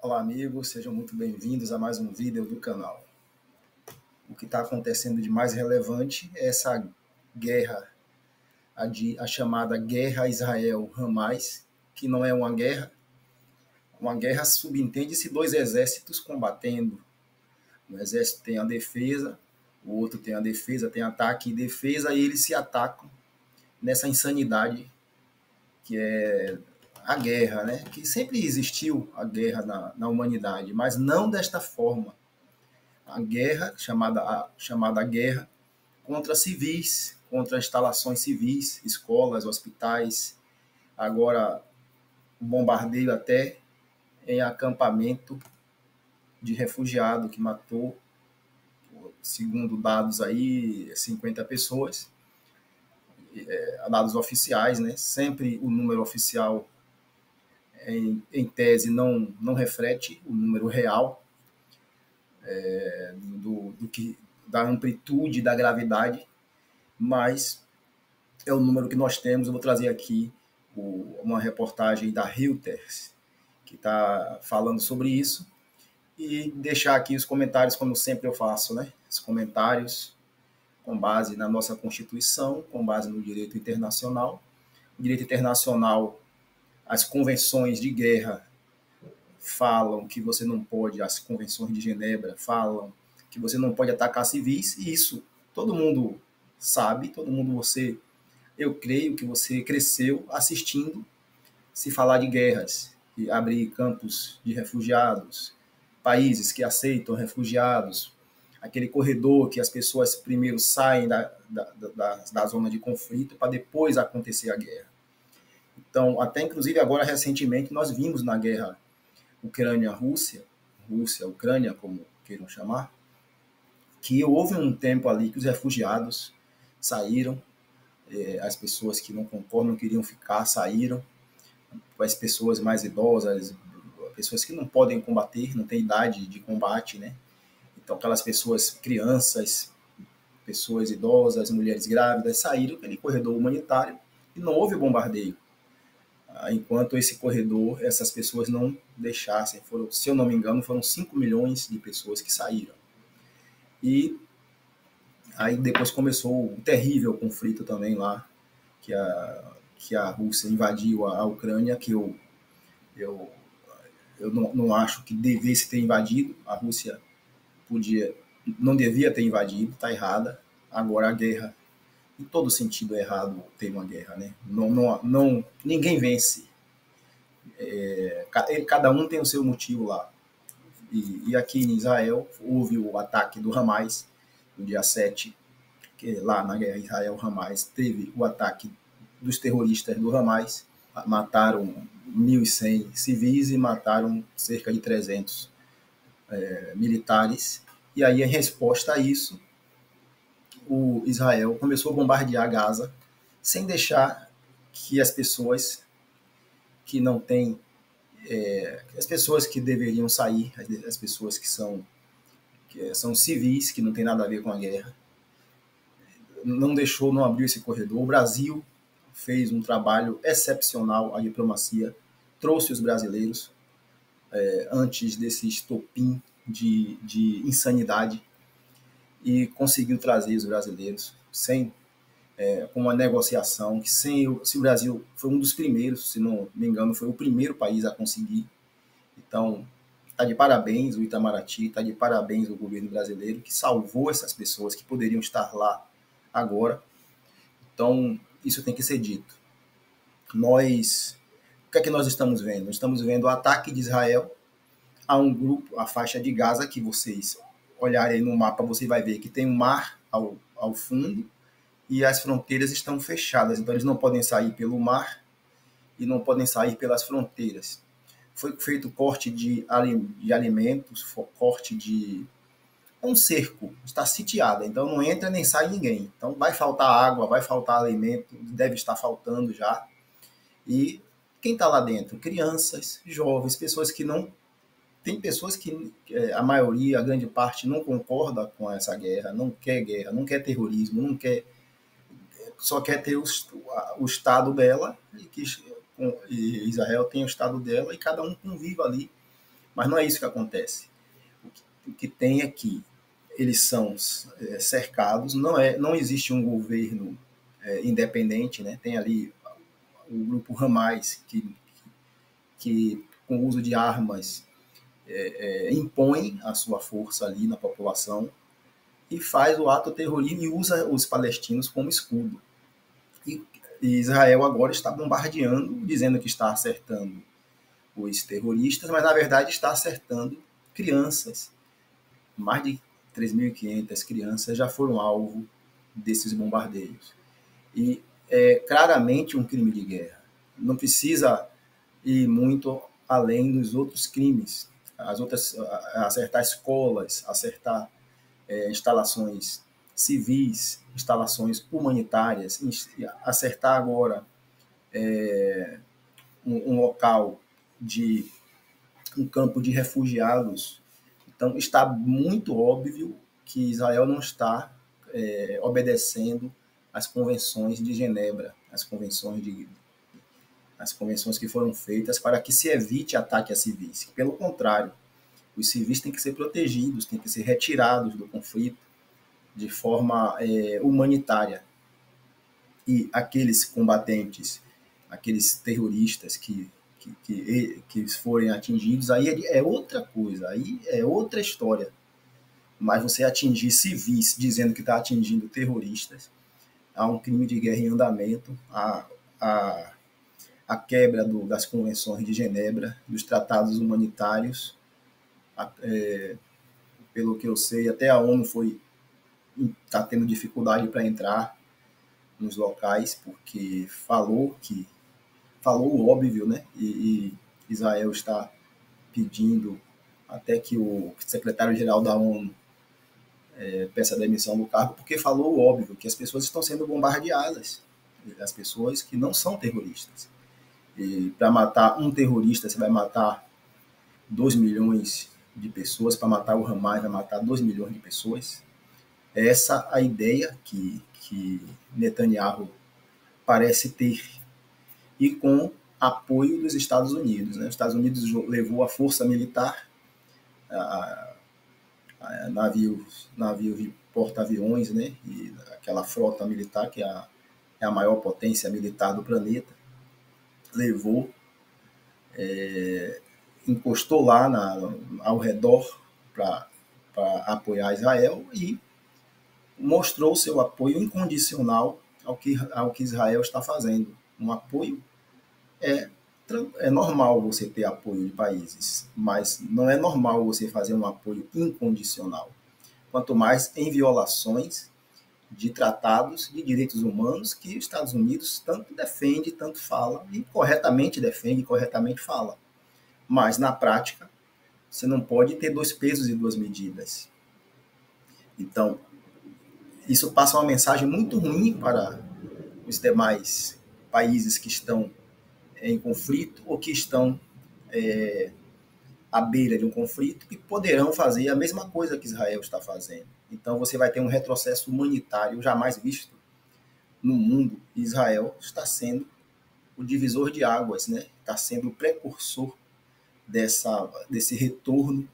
Olá, amigos, sejam muito bem-vindos a mais um vídeo do canal. O que está acontecendo de mais relevante é essa guerra, a chamada Guerra Israel-Hamas, que não é uma guerra. Uma guerra subentende-se dois exércitos combatendo. Um exército tem a defesa, o outro tem a defesa, tem ataque e defesa, e eles se atacam nessa insanidade que é a guerra, né? Que sempre existiu a guerra na humanidade, mas não desta forma. A guerra, chamada guerra, contra civis, contra instalações civis, escolas, hospitais, agora o bombardeio até em acampamento de refugiado que matou, segundo dados aí, 50 pessoas, dados oficiais, né? Sempre o número oficial, em tese, não reflete o número real da amplitude, da gravidade, mas é o número que nós temos. Eu vou trazer aqui uma reportagem da Reuters, que está falando sobre isso, e deixar aqui os comentários, como sempre eu faço, né? Os comentários com base na nossa Constituição, com base no direito internacional. O direito internacional, as convenções de guerra falam que você não pode, as convenções de Genebra falam que você não pode atacar civis, e isso todo mundo sabe, eu creio que você cresceu assistindo se falar de guerras, e abrir campos de refugiados, países que aceitam refugiados, aquele corredor que as pessoas primeiro saem da zona de conflito para depois acontecer a guerra. Então, até inclusive agora recentemente nós vimos na guerra Ucrânia-Rússia, Rússia-Ucrânia, como queiram chamar, que houve um tempo ali que os refugiados saíram, as pessoas que não concordam, não queriam ficar, saíram, as pessoas mais idosas, pessoas que não podem combater, não têm idade de combate, né? Então, aquelas pessoas, crianças, pessoas idosas, mulheres grávidas, saíram pelo corredor humanitário e não houve bombardeio. Enquanto esse corredor, essas pessoas não deixassem, se eu não me engano, foram 5 milhões de pessoas que saíram. E aí depois começou o terrível conflito também lá, que a Rússia invadiu a Ucrânia, que eu não acho que devesse ter invadido. A Rússia não devia ter invadido, está errada. Agora a guerra, em todo sentido é errado ter uma guerra, né? Ninguém vence. Cada um tem o seu motivo lá. E aqui em Israel houve o ataque do Hamas no dia 7, que lá na guerra Israel-Hamas teve o ataque dos terroristas do Hamas, mataram 1.100 civis e mataram cerca de 300 militares. E aí, em resposta a isso, o Israel começou a bombardear Gaza sem deixar que as pessoas que não têm, as pessoas que deveriam sair, as pessoas que são civis, que não tem nada a ver com a guerra, não abriu esse corredor. O Brasil fez um trabalho excepcional, a diplomacia trouxe os brasileiros antes desse estopim de insanidade e conseguiu trazer os brasileiros com uma negociação que se o Brasil foi um dos primeiros, se não me engano, foi o primeiro país a conseguir. Então, está de parabéns o Itamaraty, está de parabéns o governo brasileiro que salvou essas pessoas que poderiam estar lá agora. Então, isso tem que ser dito. O que é que nós estamos vendo? Estamos vendo o ataque de Israel a um grupo, a faixa de Gaza, que vocês olharem no mapa, você vai ver que tem um mar ao fundo e as fronteiras estão fechadas. Então, eles não podem sair pelo mar e não podem sair pelas fronteiras. Foi feito corte de alimentos, corte de um cerco, está sitiada, então não entra nem sai ninguém. Então vai faltar água, vai faltar alimento, deve estar faltando já. E quem está lá dentro? Crianças, jovens, pessoas que não... Tem pessoas que a maioria, a grande parte, não concorda com essa guerra, não quer terrorismo, não quer... Só quer ter o Estado dela, e Israel tem o Estado dela, e cada um convive ali Mas não é isso que acontece. O que tem é que eles são cercados, não existe um governo independente, né? Tem ali o grupo Hamas, que com o uso de armas impõe a sua força ali na população e faz o ato terrorista e usa os palestinos como escudo. E Israel agora está bombardeando, dizendo que está acertando os terroristas, mas na verdade está acertando crianças. Mais de 3.500 crianças já foram alvo desses bombardeios. E é claramente um crime de guerra. Não precisa ir muito além dos outros crimes. Acertar escolas, acertar instalações civis, instalações humanitárias, acertar agora um local de um campo de refugiados. Então, está muito óbvio que Israel não está obedecendo às convenções de Genebra, as convenções que foram feitas para que se evite ataque a civis. Pelo contrário, os civis têm que ser protegidos, têm que ser retirados do conflito de forma humanitária. E aqueles combatentes, aqueles terroristas que forem atingidos, aí é outra coisa, aí é outra história. Mas você atingir civis dizendo que está atingindo terroristas, há um crime de guerra em andamento, a quebra das convenções de Genebra, dos tratados humanitários, pelo que eu sei, até a ONU está tendo dificuldade para entrar nos locais, porque falou o óbvio, né? E Israel está pedindo até que o secretário-geral da ONU peça a demissão do cargo, porque falou o óbvio, que as pessoas estão sendo bombardeadas, as pessoas que não são terroristas. E para matar um terrorista, você vai matar 2 milhões de pessoas, para matar o Hamas, vai matar 2 milhões de pessoas. É essa a ideia que Netanyahu parece ter, e com apoio dos Estados Unidos. Né? Os Estados Unidos levou a força militar, navios de porta-aviões, né? E aquela frota militar, que é a maior potência militar do planeta, levou, encostou lá ao redor para apoiar Israel e mostrou seu apoio incondicional ao que Israel está fazendo. Um apoio é normal você ter apoio de países, mas não é normal você fazer um apoio incondicional. Quanto mais em violações de tratados de direitos humanos que os Estados Unidos tanto defende, tanto fala, e corretamente defende, corretamente fala. Mas, na prática, você não pode ter 2 pesos e 2 medidas. Então, isso passa uma mensagem muito ruim para os demais países que estão em conflito ou que estão à beira de um conflito, e poderão fazer a mesma coisa que Israel está fazendo. Então você vai ter um retrocesso humanitário jamais visto no mundo. Israel está sendo o divisor de águas, né? Está sendo o precursor desse retorno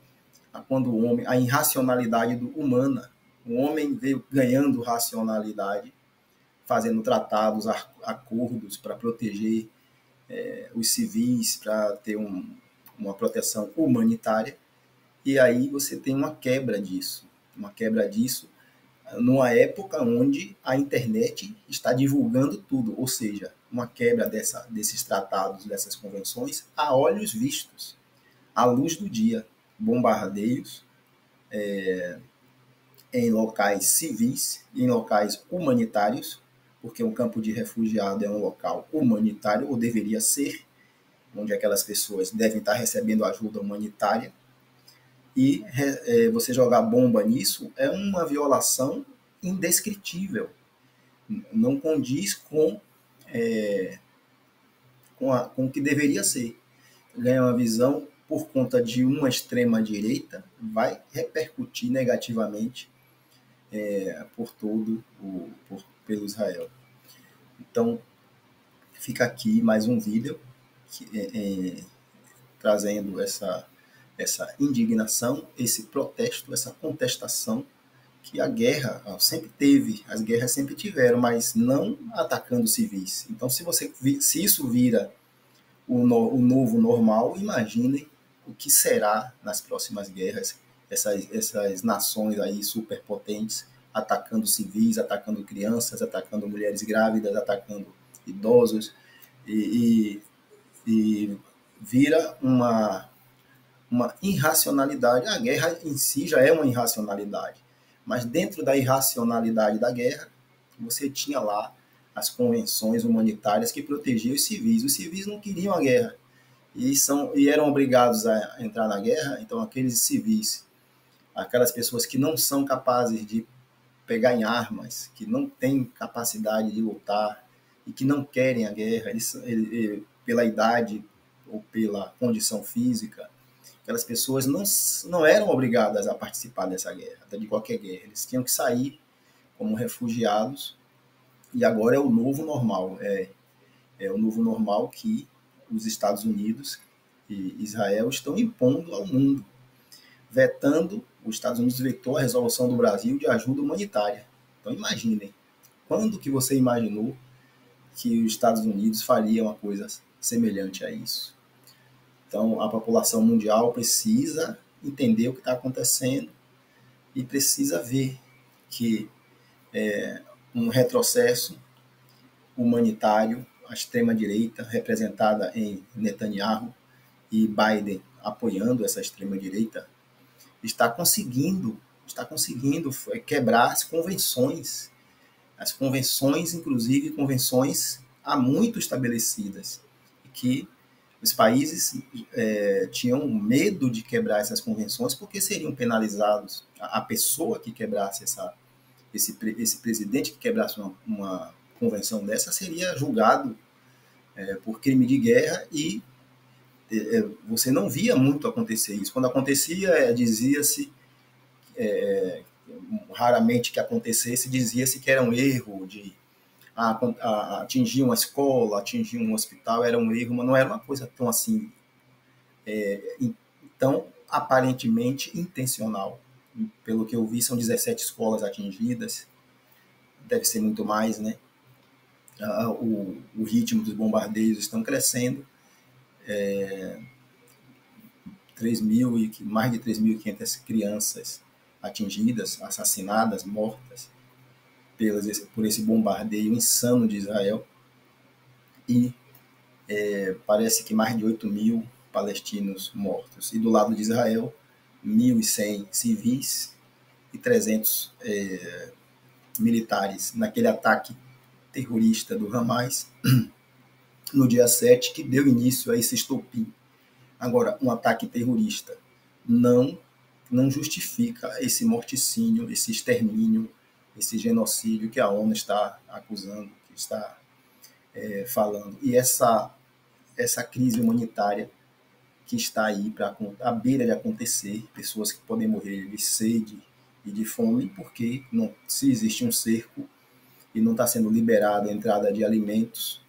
a quando o homem, a irracionalidade humana. O homem veio ganhando racionalidade, fazendo tratados, acordos para proteger os civis, para ter uma proteção humanitária, e aí você tem uma quebra disso numa época onde a internet está divulgando tudo, ou seja, uma quebra desses tratados, dessas convenções, a olhos vistos, à luz do dia, bombardeios em locais civis, em locais humanitários, porque um campo de refugiado é um local humanitário, ou deveria ser, onde aquelas pessoas devem estar recebendo ajuda humanitária, e você jogar bomba nisso é uma violação indescritível. Não condiz com o que deveria ser. Ganha uma visão por conta de uma extrema-direita, vai repercutir negativamente pelo Israel. Então, fica aqui mais um vídeo trazendo essa indignação, esse protesto, essa contestação que a guerra sempre teve, as guerras sempre tiveram, mas não atacando civis. Então, se isso vira o novo normal, imaginem o que será nas próximas guerras, essas nações aí superpotentes atacando civis, atacando crianças, atacando mulheres grávidas, atacando idosos, e, e vira uma irracionalidade. A guerra em si já é uma irracionalidade, mas dentro da irracionalidade da guerra, você tinha lá as convenções humanitárias que protegiam os civis. Os civis não queriam a guerra e eram obrigados a entrar na guerra. Então, aqueles civis, aquelas pessoas que não são capazes de pegar em armas, que não têm capacidade de lutar e que não querem a guerra, pela idade ou pela condição física, aquelas pessoas não eram obrigadas a participar dessa guerra, de qualquer guerra. Eles tinham que sair como refugiados, e agora é o novo normal. É o novo normal que os Estados Unidos e Israel estão impondo ao mundo, vetando, os Estados Unidos vetou a resolução do Brasil de ajuda humanitária. Então imaginem, quando que você imaginou que os Estados Unidos faria uma coisa semelhante a isso? Então a população mundial precisa entender o que está acontecendo e precisa ver que um retrocesso humanitário, a extrema-direita, representada em Netanyahu e Biden apoiando essa extrema-direita, está conseguindo quebrar as convenções, inclusive convenções há muito estabelecidas, que os países tinham medo de quebrar essas convenções porque seriam penalizados. A pessoa que quebrasse esse presidente que quebrasse uma convenção dessa seria julgado por crime de guerra, e você não via muito acontecer isso. Quando acontecia, dizia-se, raramente que acontecesse, dizia-se que era um erro de atingir uma escola, atingir um hospital, era um erro, mas não era uma coisa tão assim, tão aparentemente intencional. Pelo que eu vi, são 17 escolas atingidas, deve ser muito mais, né? O ritmo dos bombardeios estão crescendo, 3.000 mais de 3.500 crianças atingidas, assassinadas, mortas por esse bombardeio insano de Israel, e parece que mais de 8.000 palestinos mortos. E do lado de Israel, 1.100 civis e 300 militares naquele ataque terrorista do Hamas no dia 7, que deu início a esse estopim. Agora, um ataque terrorista não justifica esse morticínio, esse extermínio, esse genocídio que a ONU está acusando, que está falando. E essa crise humanitária que está aí à beira de acontecer, pessoas que podem morrer de sede e de fome, porque se existe um cerco e não está sendo liberada a entrada de alimentos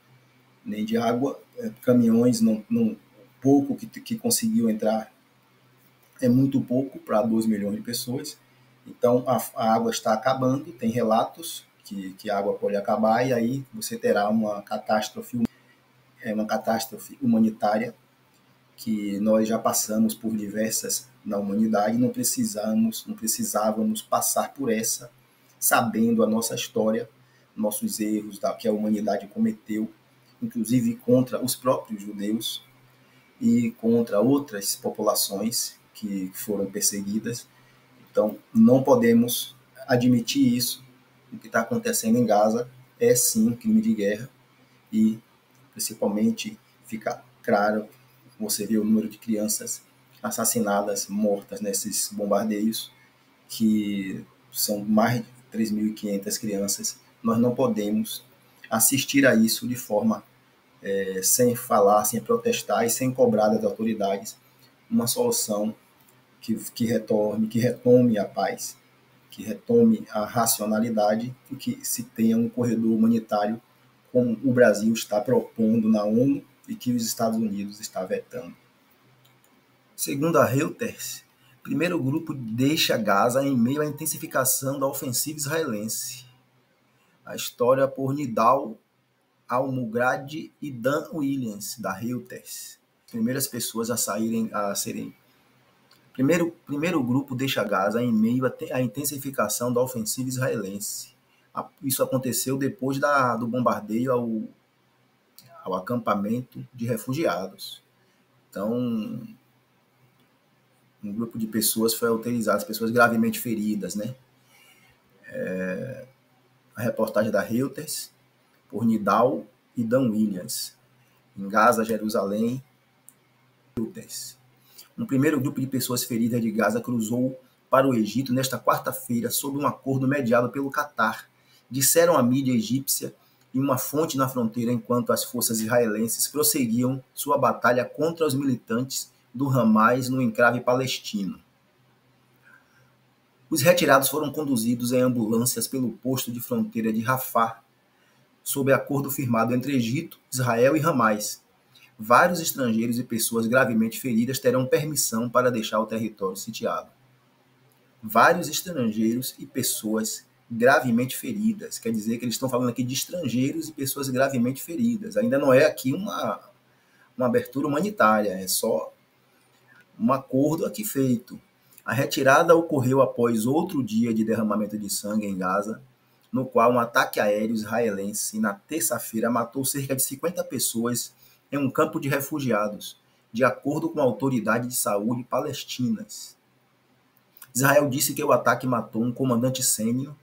nem de água, caminhões, pouco que conseguiu entrar é muito pouco para 2 milhões de pessoas. Então a água está acabando, tem relatos que a água pode acabar, e aí você terá uma catástrofe humanitária que nós já passamos por diversas na humanidade, não precisávamos passar por essa, sabendo a nossa história, nossos erros que a humanidade cometeu, inclusive contra os próprios judeus e contra outras populações que foram perseguidas. Então, não podemos admitir isso. O que está acontecendo em Gaza é sim um crime de guerra, e principalmente fica claro, você vê o número de crianças assassinadas, mortas nesses bombardeios, que são mais de 3.500 crianças. Nós não podemos assistir a isso de forma sem falar, sem protestar e sem cobrar das autoridades uma solução que retome a paz, que retome a racionalidade, e que se tenha um corredor humanitário como o Brasil está propondo na ONU e que os Estados Unidos está vetando. Segundo a Reuters, primeiro grupo deixa Gaza em meio à intensificação da ofensiva israelense. A história por Nidal Al-Mugrad e Dan Williams, da Reuters. Primeiras pessoas a serem. Primeiro grupo deixa Gaza em meio à intensificação da ofensiva israelense. Isso aconteceu depois do bombardeio ao acampamento de refugiados. Então, um grupo de pessoas foi autorizado, pessoas gravemente feridas, né? A reportagem da Reuters, por Nidal e Dan Williams, em Gaza, Jerusalém, Reuters. Um primeiro grupo de pessoas feridas de Gaza cruzou para o Egito nesta quarta-feira sob um acordo mediado pelo Catar, disseram a mídia egípcia e uma fonte na fronteira, enquanto as forças israelenses prosseguiam sua batalha contra os militantes do Hamas no encrave palestino. Os retirados foram conduzidos em ambulâncias pelo posto de fronteira de Rafah, sob acordo firmado entre Egito, Israel e Hamas. Vários estrangeiros e pessoas gravemente feridas terão permissão para deixar o território sitiado. Vários estrangeiros e pessoas gravemente feridas. Quer dizer que eles estão falando aqui de estrangeiros e pessoas gravemente feridas. Ainda não é aqui uma abertura humanitária, é só um acordo aqui feito. A retirada ocorreu após outro dia de derramamento de sangue em Gaza, no qual um ataque aéreo israelense na terça-feira matou cerca de 50 pessoas em um campo de refugiados, de acordo com a autoridade de saúde palestinas. Israel disse que o ataque matou um comandante sênior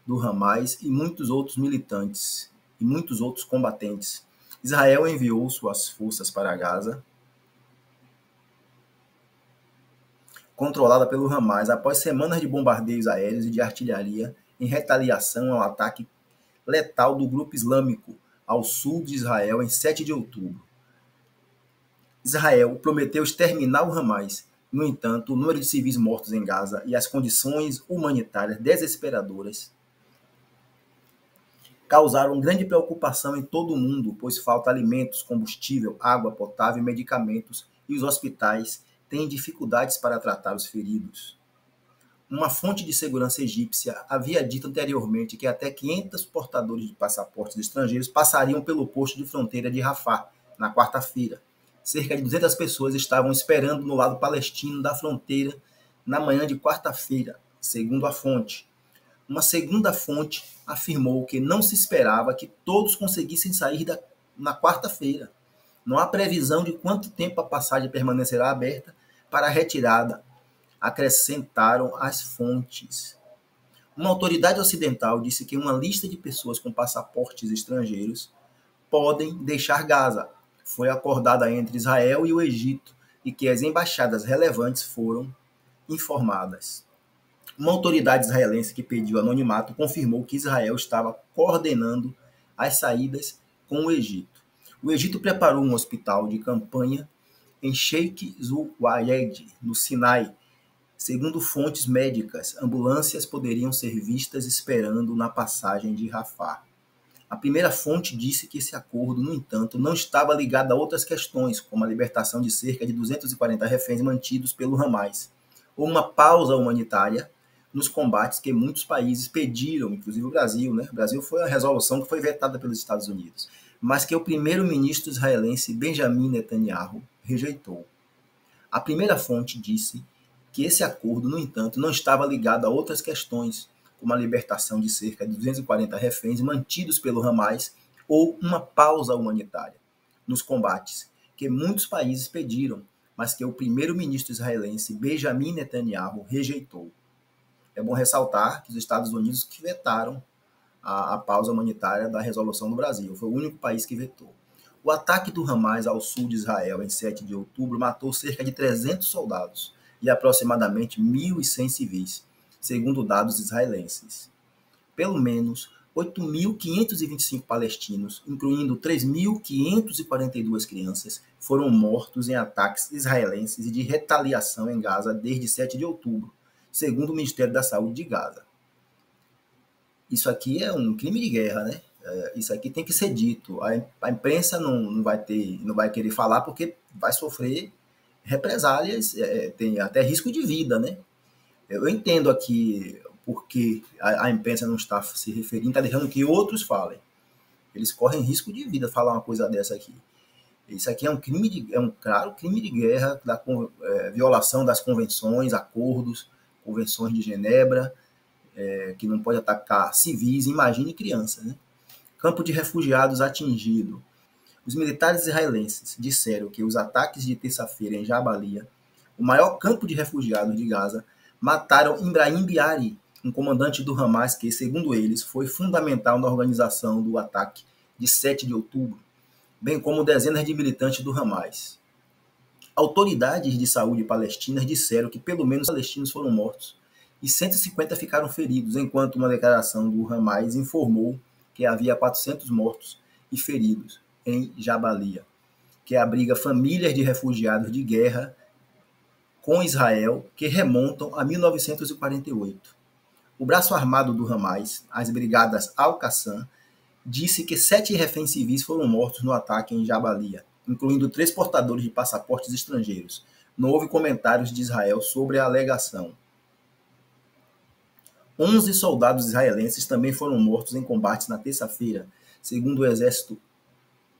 do Hamas e muitos outros militantes e muitos outros combatentes. Israel enviou suas forças para Gaza, controlada pelo Hamas, após semanas de bombardeios aéreos e de artilharia em retaliação ao ataque letal do grupo islâmico ao sul de Israel em 7 de outubro. Israel prometeu exterminar o Hamas. No entanto, o número de civis mortos em Gaza e as condições humanitárias desesperadoras causaram grande preocupação em todo o mundo, pois falta alimentos, combustível, água potável e medicamentos, e os hospitais têm dificuldades para tratar os feridos. Uma fonte de segurança egípcia havia dito anteriormente que até 500 portadores de passaportes estrangeiros passariam pelo posto de fronteira de Rafah na quarta-feira. Cerca de 200 pessoas estavam esperando no lado palestino da fronteira na manhã de quarta-feira, segundo a fonte. Uma segunda fonte afirmou que não se esperava que todos conseguissem sair na quarta-feira. Não há previsão de quanto tempo a passagem permanecerá aberta para a retirada, acrescentaram as fontes. Uma autoridade ocidental disse que uma lista de pessoas com passaportes estrangeiros podem deixar Gaza. Foi acordada entre Israel e o Egito e que as embaixadas relevantes foram informadas. Uma autoridade israelense que pediu anonimato confirmou que Israel estava coordenando as saídas com o Egito. O Egito preparou um hospital de campanha em Sheikh Zayed, no Sinai. Segundo fontes médicas, ambulâncias poderiam ser vistas esperando na passagem de Rafah. A primeira fonte disse que esse acordo, no entanto, não estava ligado a outras questões, como a libertação de cerca de 240 reféns mantidos pelo Hamas, ou uma pausa humanitária nos combates que muitos países pediram, inclusive o Brasil. Né? O Brasil foi a resolução que foi vetada pelos Estados Unidos, mas que o primeiro-ministro israelense Benjamin Netanyahu rejeitou. A primeira fonte disse que esse acordo, no entanto, não estava ligado a outras questões, como a libertação de cerca de 240 reféns mantidos pelo Hamas ou uma pausa humanitária nos combates, que muitos países pediram, mas que o primeiro-ministro israelense Benjamin Netanyahu rejeitou. É bom ressaltar que os Estados Unidos que vetaram a pausa humanitária da resolução do Brasil, foi o único país que vetou. O ataque do Hamas ao sul de Israel em 7 de outubro matou cerca de 300 soldados e aproximadamente 1.100 civis, segundo dados israelenses. Pelo menos 8.525 palestinos, incluindo 3.542 crianças, foram mortos em ataques israelenses e de retaliação em Gaza desde 7 de outubro, segundo o Ministério da Saúde de Gaza. Isso aqui é um crime de guerra, né? Isso aqui tem que ser dito. A imprensa não vai querer falar porque vai sofrer represálias, tem até risco de vida, né? Eu entendo aqui porque a imprensa não está se referindo, está deixando que outros falem. Eles correm risco de vida falar uma coisa dessa aqui. Isso aqui é um crime é um claro crime de guerra, violação das convenções, acordos, convenções de Genebra, que não pode atacar civis, imagine crianças, né? Campo de refugiados atingido. Os militares israelenses disseram que os ataques de terça-feira em Jabalia, o maior campo de refugiados de Gaza, mataram Ibrahim Biari, um comandante do Hamas que, segundo eles, foi fundamental na organização do ataque de 7 de outubro, bem como dezenas de militantes do Hamas. Autoridades de saúde palestinas disseram que pelo menos palestinos foram mortos e 150 ficaram feridos, enquanto uma declaração do Hamas informou que havia 400 mortos e feridos em Jabalia, que abriga famílias de refugiados de guerra com Israel que remontam a 1948. O braço armado do Hamas, as brigadas Al-Qassam, disse que 7 reféns civis foram mortos no ataque em Jabalia, incluindo 3 portadores de passaportes estrangeiros. Não houve comentários de Israel sobre a alegação. 11 soldados israelenses também foram mortos em combates na terça-feira, segundo o exército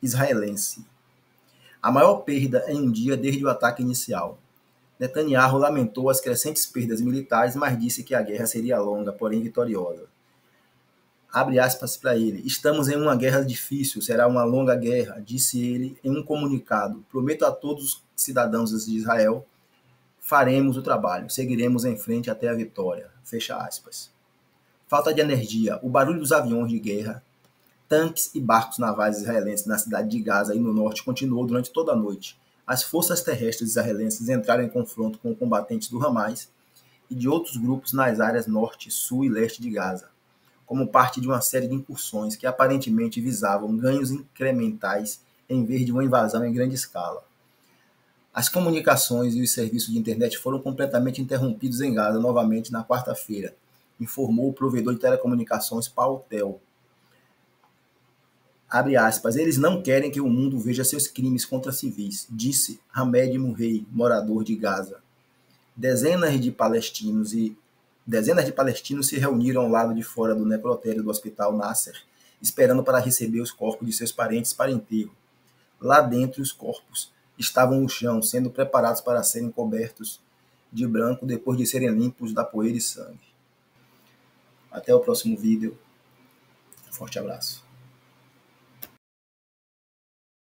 israelense. A maior perda em um dia desde o ataque inicial. Netanyahu lamentou as crescentes perdas militares, mas disse que a guerra seria longa, porém vitoriosa. Abre aspas para ele. Estamos em uma guerra difícil, será uma longa guerra, disse ele em um comunicado. Prometo a todos os cidadãos de Israel, faremos o trabalho, seguiremos em frente até a vitória. Fecha aspas. Falta de energia, o barulho dos aviões de guerra, tanques e barcos navais israelenses na cidade de Gaza e no norte continuou durante toda a noite. As forças terrestres israelenses entraram em confronto com combatentes do Hamas e de outros grupos nas áreas norte, sul e leste de Gaza, como parte de uma série de incursões que aparentemente visavam ganhos incrementais em vez de uma invasão em grande escala. As comunicações e os serviços de internet foram completamente interrompidos em Gaza novamente na quarta-feira, informou o provedor de telecomunicações Paltel. Abre aspas, eles não querem que o mundo veja seus crimes contra civis, disse Hamed Murrey, morador de Gaza. Dezenas de palestinos se reuniram ao lado de fora do necrotério do hospital Nasser, esperando para receber os corpos de seus parentes para enterro. Lá dentro, os corpos estavam no chão, sendo preparados para serem cobertos de branco depois de serem limpos da poeira e sangue. Até o próximo vídeo. Forte abraço.